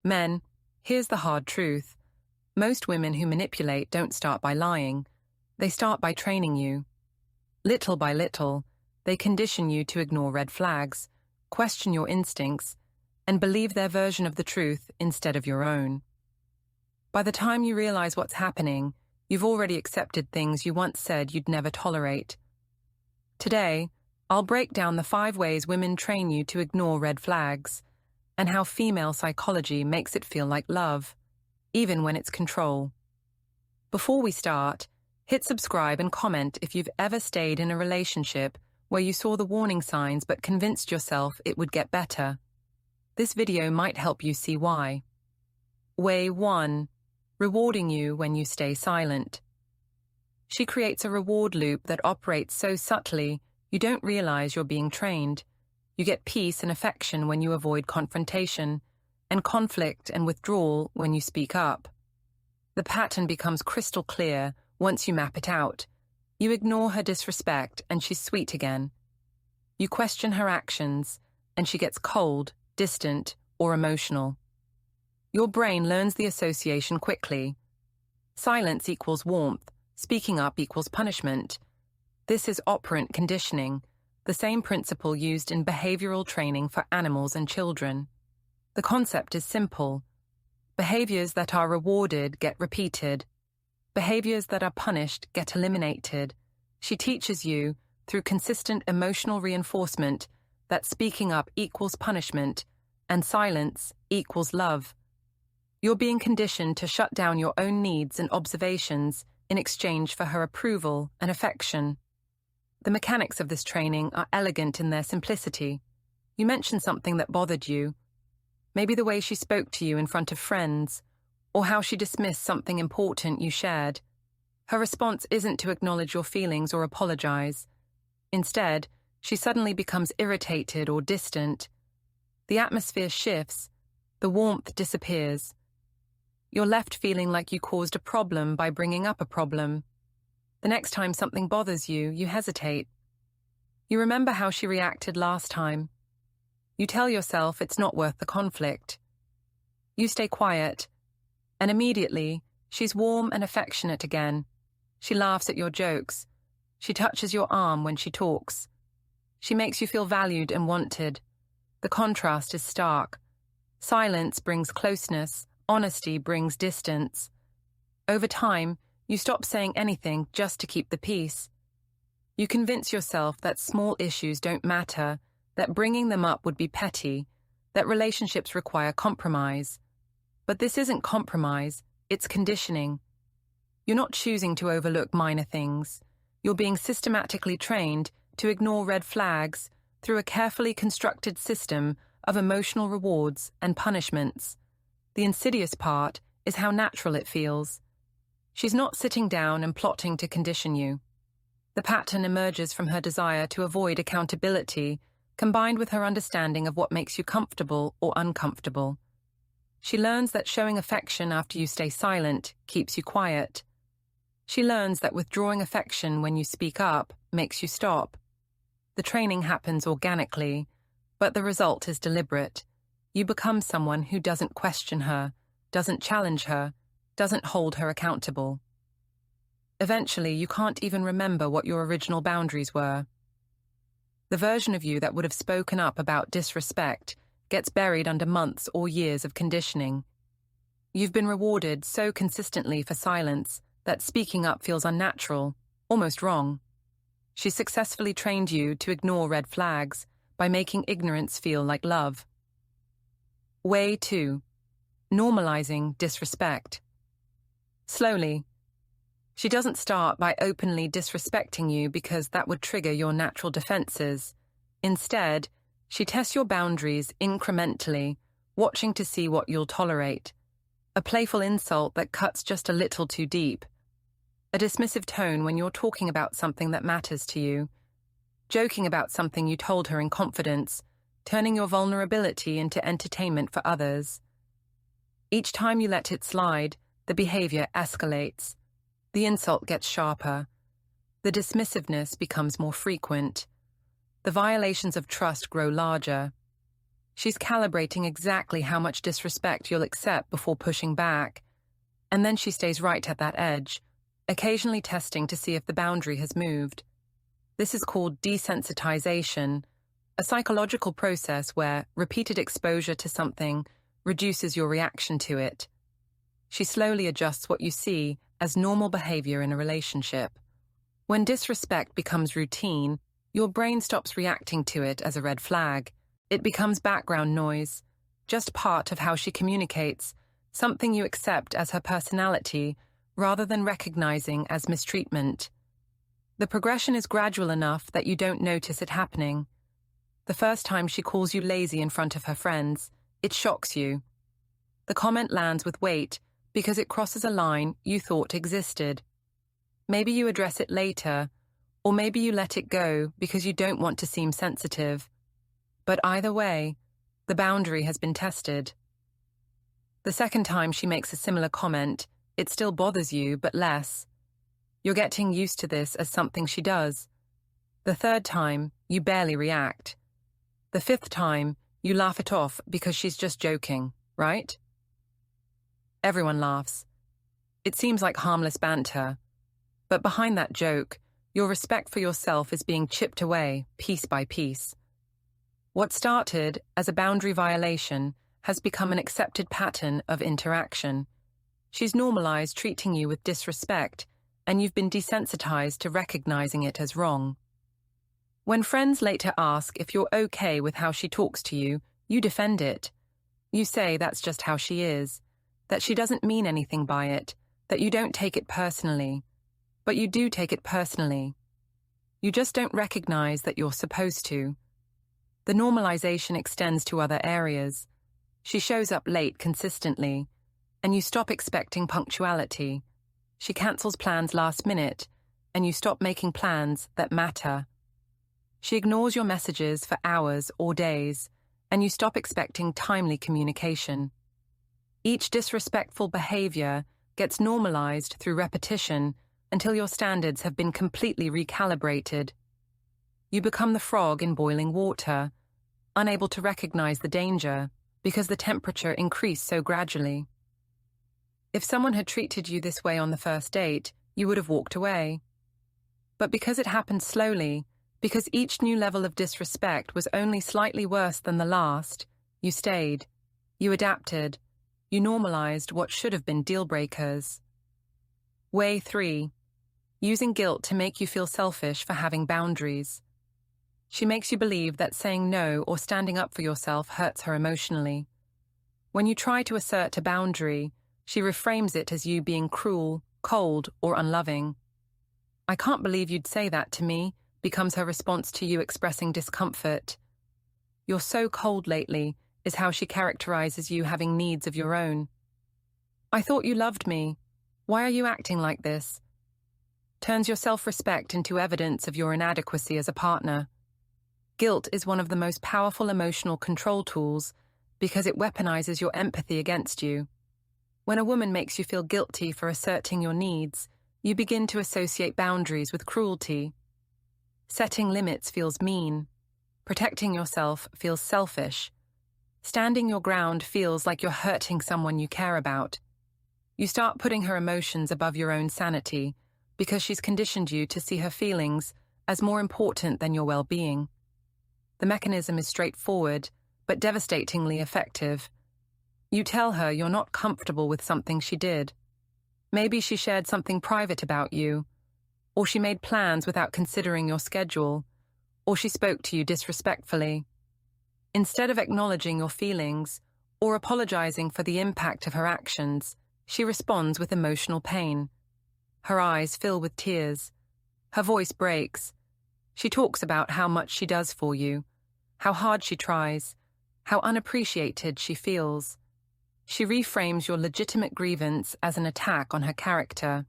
Men, here's the hard truth. Most women who manipulate don't start by lying. They start by training you. Little by little, they condition you to ignore red flags, question your instincts, and believe their version of the truth instead of your own. By the time you realize what's happening, you've already accepted things you once said you'd never tolerate. Today, I'll break down the 5 ways women train you to ignore red flags, and how female psychology makes it feel like love, even when it's control. Before we start, hit subscribe and comment if you've ever stayed in a relationship where you saw the warning signs but convinced yourself it would get better. This video might help you see why. Way 1. Rewarding you when you stay silent. She creates a reward loop that operates so subtly you don't realize you're being trained. You get peace and affection when you avoid confrontation, and conflict and withdrawal when you speak up. The pattern becomes crystal clear once you map it out. You ignore her disrespect and she's sweet again. You question her actions and she gets cold, distant, or emotional. Your brain learns the association quickly. Silence equals warmth, speaking up equals punishment. This is operant conditioning, the same principle used in behavioral training for animals and children. The concept is simple. Behaviors that are rewarded get repeated. Behaviors that are punished get eliminated. She teaches you, through consistent emotional reinforcement, that speaking up equals punishment and silence equals love. You're being conditioned to shut down your own needs and observations in exchange for her approval and affection. The mechanics of this training are elegant in their simplicity. You mention something that bothered you, maybe the way she spoke to you in front of friends, or how she dismissed something important you shared. Her response isn't to acknowledge your feelings or apologize. Instead, she suddenly becomes irritated or distant. The atmosphere shifts, the warmth disappears. You're left feeling like you caused a problem by bringing up a problem. The next time something bothers you, you hesitate. You remember how she reacted last time. You tell yourself it's not worth the conflict. You stay quiet, and immediately, she's warm and affectionate again. She laughs at your jokes. She touches your arm when she talks. She makes you feel valued and wanted. The contrast is stark. Silence brings closeness, honesty brings distance. Over time, you stop saying anything just to keep the peace. You convince yourself that small issues don't matter, that bringing them up would be petty, that relationships require compromise. But this isn't compromise, it's conditioning. You're not choosing to overlook minor things. You're being systematically trained to ignore red flags through a carefully constructed system of emotional rewards and punishments. The insidious part is how natural it feels. She's not sitting down and plotting to condition you. The pattern emerges from her desire to avoid accountability, combined with her understanding of what makes you comfortable or uncomfortable. She learns that showing affection after you stay silent keeps you quiet. She learns that withdrawing affection when you speak up makes you stop. The training happens organically, but the result is deliberate. You become someone who doesn't question her, doesn't challenge her, doesn't hold her accountable. Eventually, you can't even remember what your original boundaries were. The version of you that would have spoken up about disrespect gets buried under months or years of conditioning. You've been rewarded so consistently for silence that speaking up feels unnatural, almost wrong. She successfully trained you to ignore red flags by making ignorance feel like love. Way 2. Normalizing disrespect. Slowly. She doesn't start by openly disrespecting you because that would trigger your natural defenses. Instead, she tests your boundaries incrementally, watching to see what you'll tolerate. A playful insult that cuts just a little too deep. A dismissive tone when you're talking about something that matters to you. Joking about something you told her in confidence, turning your vulnerability into entertainment for others. Each time you let it slide, the behavior escalates. The insult gets sharper. The dismissiveness becomes more frequent. The violations of trust grow larger. She's calibrating exactly how much disrespect you'll accept before pushing back, and then she stays right at that edge, occasionally testing to see if the boundary has moved. This is called desensitization, a psychological process where repeated exposure to something reduces your reaction to it. She slowly adjusts what you see as normal behavior in a relationship. When disrespect becomes routine, your brain stops reacting to it as a red flag. It becomes background noise, just part of how she communicates, something you accept as her personality rather than recognizing as mistreatment. The progression is gradual enough that you don't notice it happening. The first time she calls you lazy in front of her friends, it shocks you. The comment lands with weight because it crosses a line you thought existed. Maybe you address it later, or maybe you let it go because you don't want to seem sensitive. But either way, the boundary has been tested. The second time she makes a similar comment, it still bothers you, but less. You're getting used to this as something she does. The third time, you barely react. The fifth time, you laugh it off because she's just joking, right? Everyone laughs. It seems like harmless banter. But behind that joke, your respect for yourself is being chipped away, piece by piece. What started as a boundary violation has become an accepted pattern of interaction. She's normalized treating you with disrespect, and you've been desensitized to recognizing it as wrong. When friends later ask if you're okay with how she talks to you, you defend it. You say that's just how she is, that she doesn't mean anything by it, that you don't take it personally. But you do take it personally. You just don't recognize that you're supposed to. The normalization extends to other areas. She shows up late consistently, and you stop expecting punctuality. She cancels plans last minute, and you stop making plans that matter. She ignores your messages for hours or days, and you stop expecting timely communication. Each disrespectful behavior gets normalized through repetition until your standards have been completely recalibrated. You become the frog in boiling water, unable to recognize the danger because the temperature increased so gradually. If someone had treated you this way on the first date, you would have walked away. But because it happened slowly, because each new level of disrespect was only slightly worse than the last, you stayed. You adapted. You normalized what should have been deal breakers. Way 3. Using guilt to make you feel selfish for having boundaries. She makes you believe that saying no or standing up for yourself hurts her emotionally. When you try to assert a boundary, she reframes it as you being cruel, cold, or unloving. "I can't believe you'd say that to me," becomes her response to you expressing discomfort. "You're so cold lately," is how she characterizes you having needs of your own. "I thought you loved me. Why are you acting like this?" Turns your self-respect into evidence of your inadequacy as a partner. Guilt is one of the most powerful emotional control tools because it weaponizes your empathy against you. When a woman makes you feel guilty for asserting your needs, you begin to associate boundaries with cruelty. Setting limits feels mean. Protecting yourself feels selfish. Standing your ground feels like you're hurting someone you care about. You start putting her emotions above your own sanity because she's conditioned you to see her feelings as more important than your well-being. The mechanism is straightforward, but devastatingly effective. You tell her you're not comfortable with something she did. Maybe she shared something private about you, or she made plans without considering your schedule, or she spoke to you disrespectfully. Instead of acknowledging your feelings or apologizing for the impact of her actions, she responds with emotional pain. Her eyes fill with tears. Her voice breaks. She talks about how much she does for you, how hard she tries, how unappreciated she feels. She reframes your legitimate grievance as an attack on her character.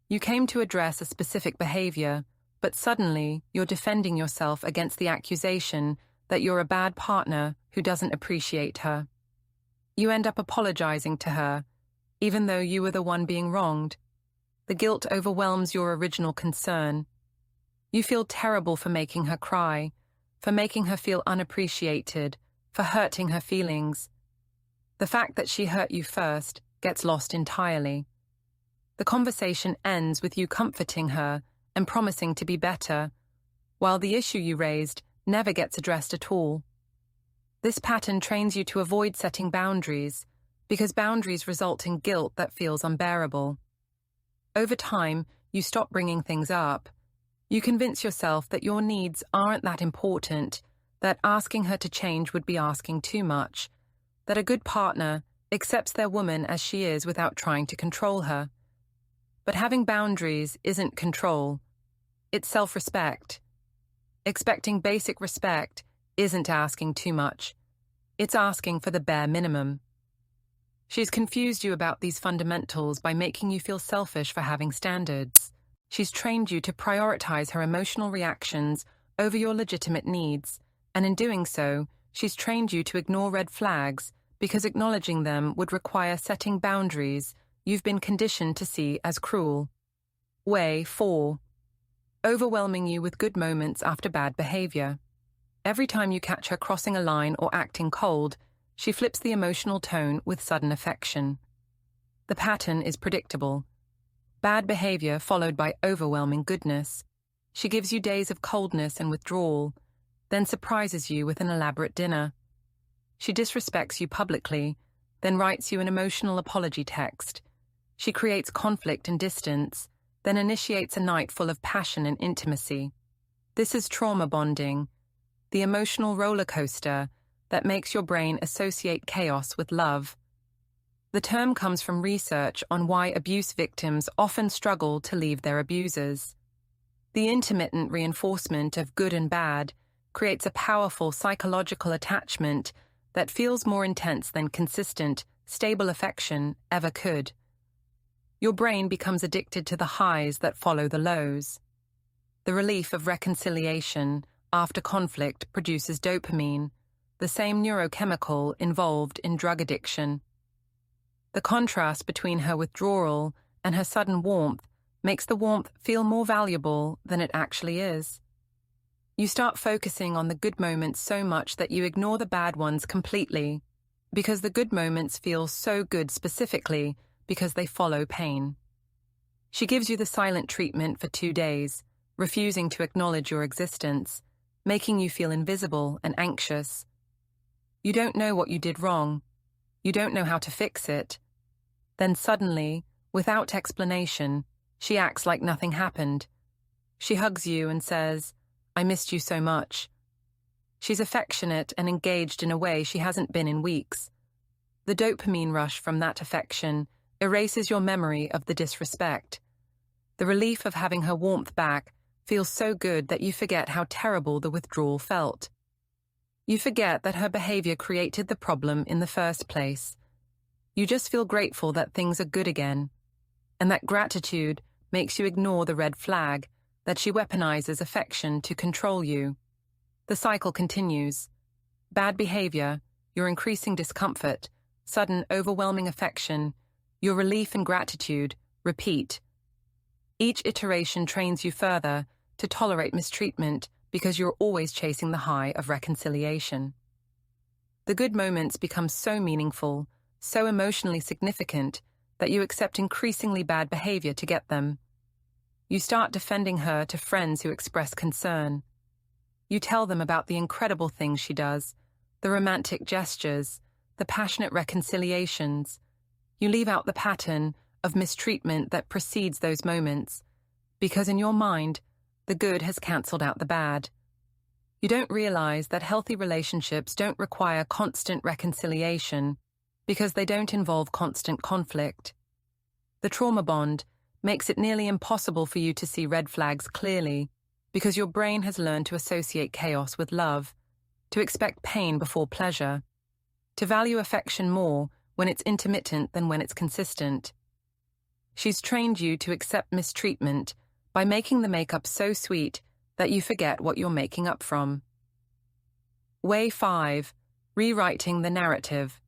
You came to address a specific behavior, but suddenly you're defending yourself against the accusation that you're a bad partner who doesn't appreciate her. You end up apologizing to her, even though you were the one being wronged. The guilt overwhelms your original concern. You feel terrible for making her cry, for making her feel unappreciated, for hurting her feelings. The fact that she hurt you first gets lost entirely. The conversation ends with you comforting her and promising to be better, while the issue you raised never gets addressed at all. This pattern trains you to avoid setting boundaries, because boundaries result in guilt that feels unbearable. Over time, you stop bringing things up. You convince yourself that your needs aren't that important, that asking her to change would be asking too much, that a good partner accepts their woman as she is without trying to control her. But having boundaries isn't control. It's self-respect. Expecting basic respect isn't asking too much. It's asking for the bare minimum. She's confused you about these fundamentals by making you feel selfish for having standards. She's trained you to prioritize her emotional reactions over your legitimate needs, and in doing so, she's trained you to ignore red flags because acknowledging them would require setting boundaries you've been conditioned to see as cruel. Way 4. Overwhelming you with good moments after bad behavior. Every time you catch her crossing a line or acting cold, she flips the emotional tone with sudden affection. The pattern is predictable. Bad behavior followed by overwhelming goodness. She gives you days of coldness and withdrawal, then surprises you with an elaborate dinner. She disrespects you publicly, then writes you an emotional apology text. She creates conflict and distance, then initiates a night full of passion and intimacy. This is trauma bonding, the emotional roller coaster that makes your brain associate chaos with love. The term comes from research on why abuse victims often struggle to leave their abusers. The intermittent reinforcement of good and bad creates a powerful psychological attachment that feels more intense than consistent, stable affection ever could. Your brain becomes addicted to the highs that follow the lows. The relief of reconciliation after conflict produces dopamine, the same neurochemical involved in drug addiction. The contrast between her withdrawal and her sudden warmth makes the warmth feel more valuable than it actually is. You start focusing on the good moments so much that you ignore the bad ones completely, because the good moments feel so good specifically because they follow pain. She gives you the silent treatment for 2 days, refusing to acknowledge your existence, making you feel invisible and anxious. You don't know what you did wrong. You don't know how to fix it. Then suddenly, without explanation, she acts like nothing happened. She hugs you and says, "I missed you so much." She's affectionate and engaged in a way she hasn't been in weeks. The dopamine rush from that affection erases your memory of the disrespect. The relief of having her warmth back feels so good that you forget how terrible the withdrawal felt. You forget that her behavior created the problem in the first place. You just feel grateful that things are good again, and that gratitude makes you ignore the red flag that she weaponizes affection to control you. The cycle continues. Bad behavior, your increasing discomfort, sudden overwhelming affection, your relief and gratitude, repeat. Each iteration trains you further to tolerate mistreatment because you're always chasing the high of reconciliation. The good moments become so meaningful, so emotionally significant, that you accept increasingly bad behavior to get them. You start defending her to friends who express concern. You tell them about the incredible things she does, the romantic gestures, the passionate reconciliations. You leave out the pattern of mistreatment that precedes those moments, because in your mind, the good has cancelled out the bad. You don't realize that healthy relationships don't require constant reconciliation because they don't involve constant conflict. The trauma bond makes it nearly impossible for you to see red flags clearly because your brain has learned to associate chaos with love, to expect pain before pleasure, to value affection more when it's intermittent than when it's consistent. She's trained you to accept mistreatment by making the makeup so sweet that you forget what you're making up from. Way 5. Rewriting the narrative.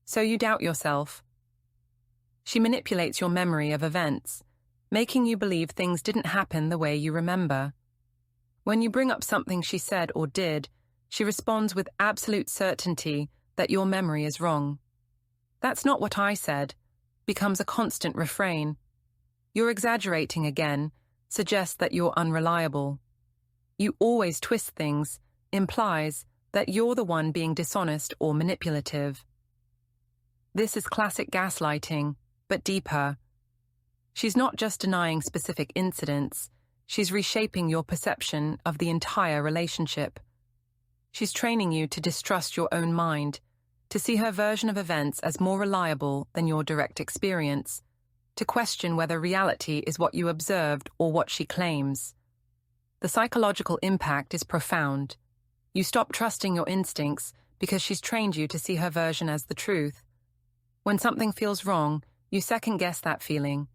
So you doubt yourself. She manipulates your memory of events, making you believe things didn't happen the way you remember. When you bring up something she said or did, She responds with absolute certainty that your memory is wrong. "That's not what I said," becomes a constant refrain. "You're exaggerating again," suggests that you're unreliable. "You always twist things," implies that you're the one being dishonest or manipulative. This is classic gaslighting, but deeper. She's not just denying specific incidents, she's reshaping your perception of the entire relationship. She's training you to distrust your own mind, to see her version of events as more reliable than your direct experience, to question whether reality is what you observed or what she claims. The psychological impact is profound. You stop trusting your instincts because she's trained you to see her version as the truth. When something feels wrong, you second-guess that feeling.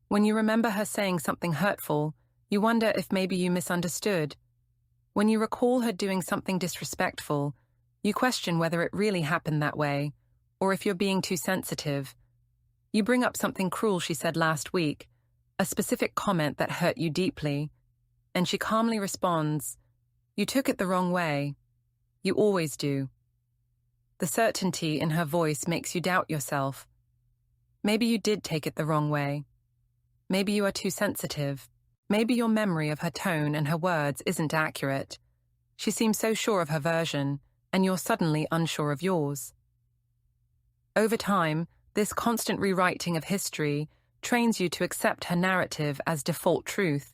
When you remember her saying something hurtful, you wonder if maybe you misunderstood. When you recall her doing something disrespectful, you question whether it really happened that way, or if you're being too sensitive. You bring up something cruel she said last week, a specific comment that hurt you deeply, and she calmly responds, "You took it the wrong way. You always do." The certainty in her voice makes you doubt yourself. Maybe you did take it the wrong way. Maybe you are too sensitive. Maybe your memory of her tone and her words isn't accurate. She seems so sure of her version, and you're suddenly unsure of yours. Over time, this constant rewriting of history trains you to accept her narrative as default truth.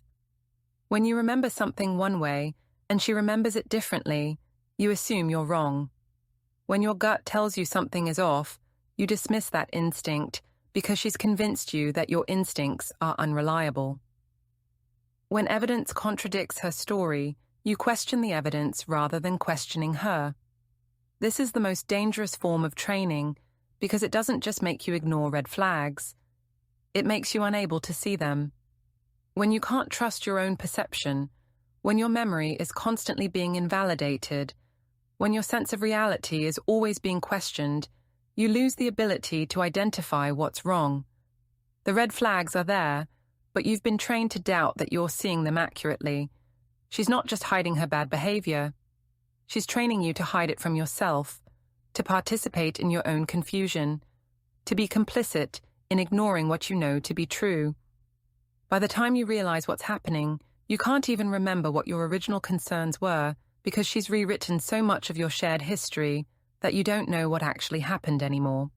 When you remember something one way and she remembers it differently, you assume you're wrong. When your gut tells you something is off, you dismiss that instinct because she's convinced you that your instincts are unreliable. When evidence contradicts her story, you question the evidence rather than questioning her. This is the most dangerous form of training because it doesn't just make you ignore red flags, it makes you unable to see them. When you can't trust your own perception, when your memory is constantly being invalidated, when your sense of reality is always being questioned, you lose the ability to identify what's wrong. The red flags are there, but you've been trained to doubt that you're seeing them accurately. She's not just hiding her bad behavior. She's training you to hide it from yourself, to participate in your own confusion, to be complicit in ignoring what you know to be true. By the time you realize what's happening, you can't even remember what your original concerns were because she's rewritten so much of your shared history that you don't know what actually happened anymore.